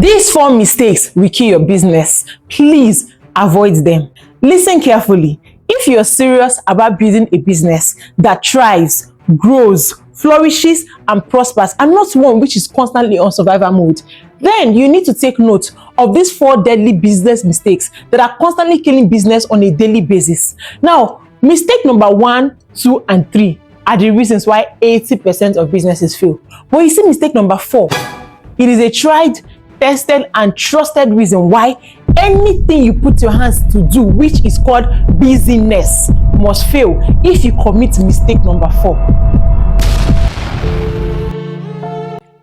These 4 mistakes will kill your business. Please avoid them. Listen carefully. If you're serious about building a business that thrives, grows, flourishes, and prospers, and not one which is constantly on survival mode, then you need to take note of these 4 deadly business mistakes that are constantly killing business on a daily basis. Now, mistake number 1, 2, and 3 are the reasons why 80% of businesses fail. But you see mistake number 4, it is a tried, tested, and trusted reason why anything you put your hands to do, which is called business, must fail if you commit mistake number 4.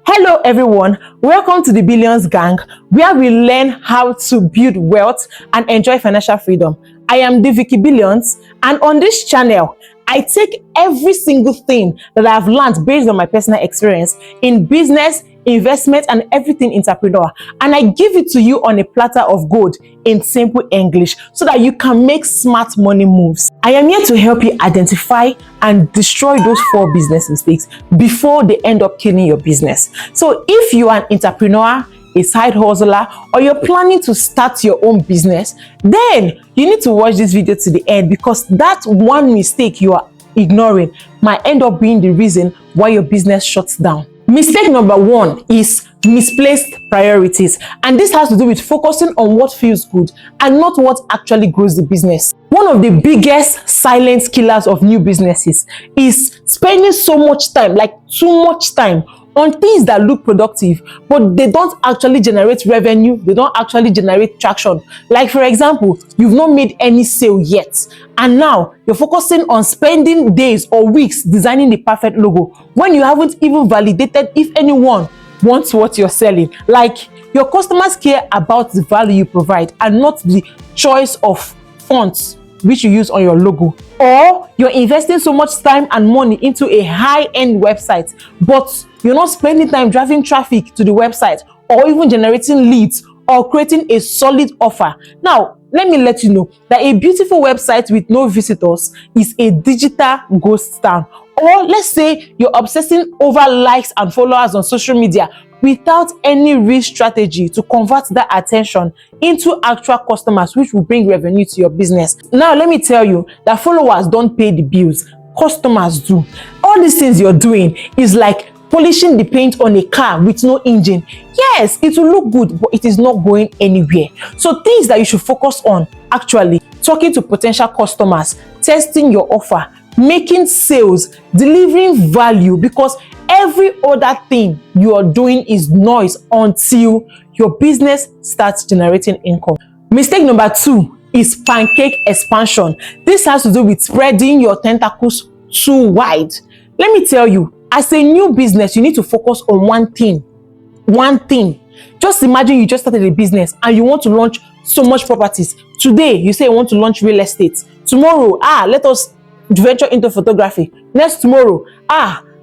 Hello everyone, welcome to the Billions Gang, where we learn how to build wealth and enjoy financial freedom. I am TheVickyBillionz, and on this channel, I take every single thing that I've learned based on my personal experience in business, investment, and everything entrepreneur, and I give it to you on a platter of gold in simple English so that you can make smart money moves. I am here to help you identify and destroy those 4 business mistakes before they end up killing your business. So if you are an entrepreneur, a side hustler, or you're planning to start your own business, then you need to watch this video to the end, because that one mistake you are ignoring might end up being the reason why your business shuts down. Mistake number 1 is misplaced priorities, and this has to do with focusing on what feels good and not what actually grows the business. One of the biggest silent killers of new businesses is spending so much time, like too much time, on things that look productive, but they don't actually generate revenue, they don't actually generate traction. Like for example, you've not made any sale yet, and now you're focusing on spending days or weeks designing the perfect logo when you haven't even validated if anyone wants what you're selling. Like, your customers care about the value you provide and not the choice of fonts which you use on your logo. Or you're investing so much time and money into a high-end website, but you're not spending time driving traffic to the website or even generating leads or creating a solid offer. Now, let me let you know that a beautiful website with no visitors is a digital ghost town. Or let's say you're obsessing over likes and followers on social media without any real strategy to convert that attention into actual customers, which will bring revenue to your business. Now, let me tell you that followers don't pay the bills, customers do. All these things you're doing is like polishing the paint on a car with no engine. Yes, it will look good, but it is not going anywhere. So things that you should focus on: actually talking to potential customers, testing your offer, making sales, delivering value, because every other thing you are doing is noise until your business starts generating income. Mistake number 2 is pancake expansion. This has to do with spreading your tentacles too wide. Let me tell you, as a new business, you need to focus on one thing. Just imagine you just started a business and you want to launch so much properties. Today, you say you want to launch real estate. Tomorrow, let us venture into photography. Next tomorrow,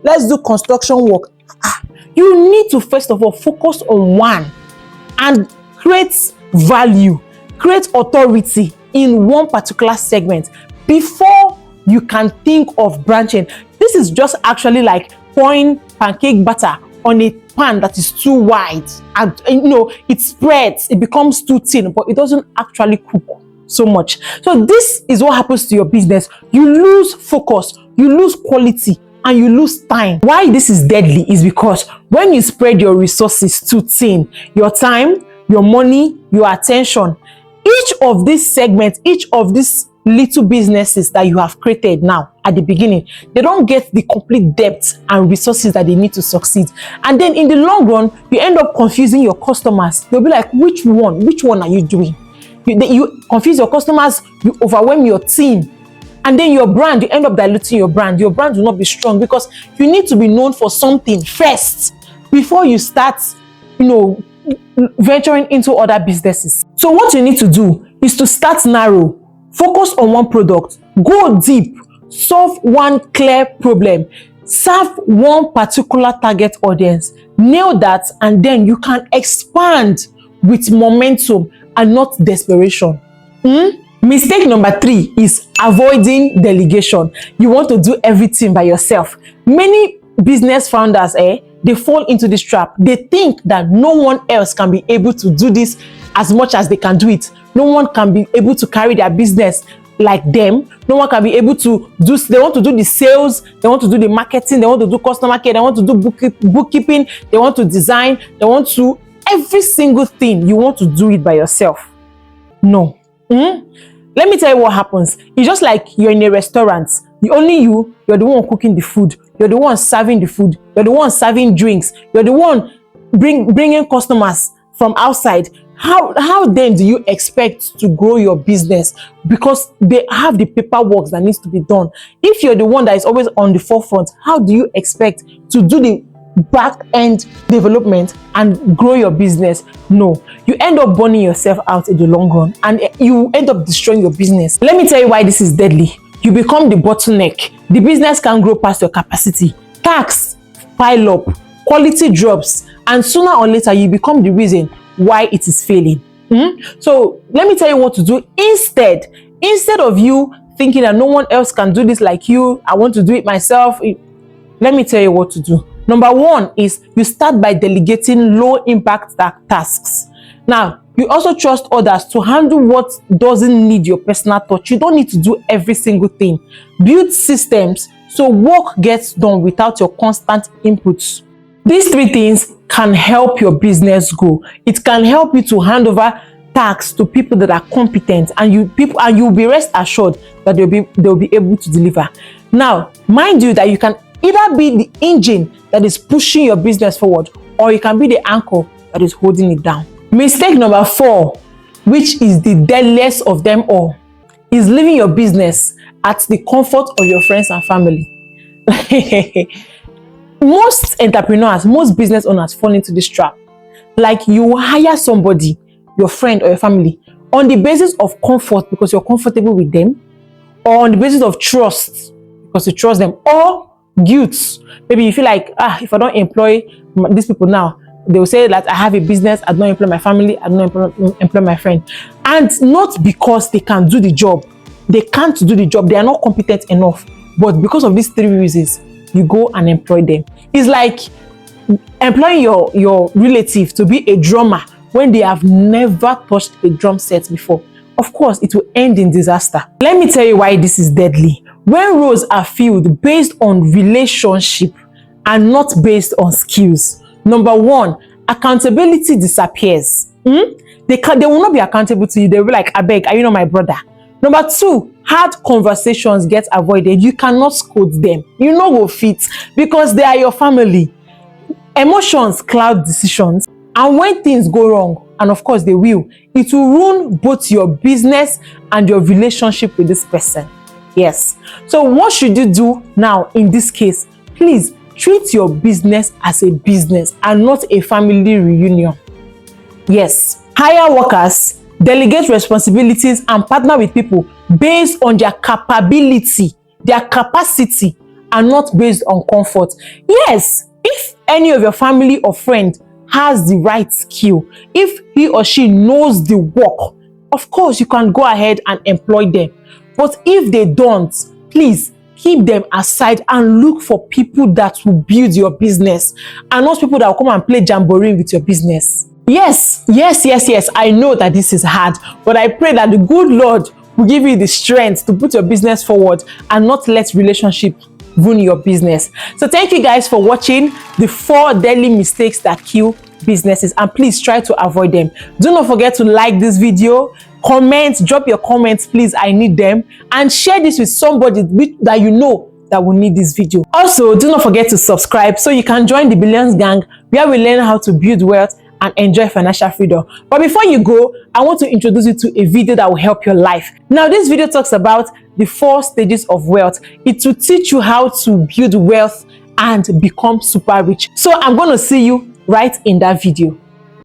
let's do construction work. You need to first of all focus on one and create value, create authority in one particular segment before you can think of branching. This is just actually like pouring pancake batter on a pan that is too wide, and it spreads, it becomes too thin, but it doesn't actually cook so much. So this is what happens to your business. You lose focus, you lose quality, and you lose time. Why this is deadly is because when you spread your resources too thin, your time, your money, your attention, each of these segments, each of these little businesses that you have created now at the beginning, they don't get the complete depth and resources that they need to succeed. And then in the long run, you end up confusing your customers. They'll be like, which one are you doing? You confuse your customers, you overwhelm your team, and then your brand, you end up diluting your brand. Your brand will not be strong because you need to be known for something first before you start, venturing into other businesses. So what you need to do is to start narrow, focus on one product, go deep, solve one clear problem, serve one particular target audience, nail that, and then you can expand with momentum and not desperation. Mistake number 3 is avoiding delegation. You want to do everything by yourself. Many business founders, they fall into this trap. They think that no one else can be able to do this as much as they can do it. No one can be able to carry their business like them. No one can be able to do, they want to do the sales, they want to do the marketing, they want to do customer care, they want to do bookkeeping, they want to design, they want to, every single thing, you want to do it by yourself. No. Let me tell you what happens. It's just like you're in a restaurant. You're the one cooking the food. You're the one serving the food. You're the one serving drinks. You're the one bringing customers from outside. How then do you expect to grow your business? Because they have the paperwork that needs to be done. If you're the one that is always on the forefront, how do you expect to do the back end development and grow your business? No, you end up burning yourself out in the long run, and you end up destroying your business. Let me tell you why this is deadly. You become the bottleneck. The business can grow past your capacity. Tasks pile up, quality drops, and sooner or later you become the reason why it is failing. So let me tell you what to do instead of you thinking that no one else can do this like you, I want to do it myself. Let me tell you what to do. Number one is you start by delegating low impact tasks. Now, you also trust others to handle what doesn't need your personal touch. You don't need to do every single thing. Build systems so work gets done without your constant inputs. These three things can help your business grow. It can help you to hand over tasks to people that are competent, and you'll be rest assured that they'll be able to deliver. Now, mind you that you can either be the engine that is pushing your business forward, or you can be the anchor that is holding it down. Mistake number 4, which is the deadliest of them all, is leaving your business at the comfort of your friends and family. Most entrepreneurs, most business owners fall into this trap. Like, you hire somebody, your friend or your family, on the basis of comfort because you're comfortable with them, or on the basis of trust because you trust them, or guilt. Maybe you feel like, if I don't employ these people now, they will say that I have a business, I don't employ my family, I don't employ my friend. And not because they can do the job. They can't do the job. They are not competent enough. But because of these 3 reasons, you go and employ them. It's like employing your relative to be a drummer when they have never touched a drum set before. Of course, it will end in disaster. Let me tell you why this is deadly. When roles are filled based on relationship and not based on skills, number 1, accountability disappears. They will not be accountable to you. They will be like, I beg, are you not my brother? Number 2, hard conversations get avoided. You cannot scold them. You know go fit because they are your family. Emotions cloud decisions, and when things go wrong, and of course they will, it will ruin both your business and your relationship with this person. Yes. So what should you do now in this case? Please treat your business as a business and not a family reunion. Yes. Hire workers, delegate responsibilities, and partner with people based on their capability, their capacity, and not based on comfort. Yes, if any of your family or friend has the right skill, if he or she knows the work, of course you can go ahead and employ them. But if they don't, please keep them aside and look for people that will build your business, and not people that will come and play jamboree with your business. Yes, I know that this is hard, but I pray that the good Lord will give you the strength to put your business forward and not let relationship ruin your business. So thank you guys for watching the 4 deadly mistakes that kill businesses, and please try to avoid them. Do not forget to like this video, comment, drop your comments, please, I need them, and share this with somebody that you know that will need this video. Also, do not forget to subscribe so you can join the Billions Gang, where we learn how to build wealth and enjoy financial freedom. But before you go, I want to introduce you to a video that will help your life. Now, this video talks about the 4 stages of wealth. It will teach you how to build wealth and become super rich. So I'm going to see you right in that video.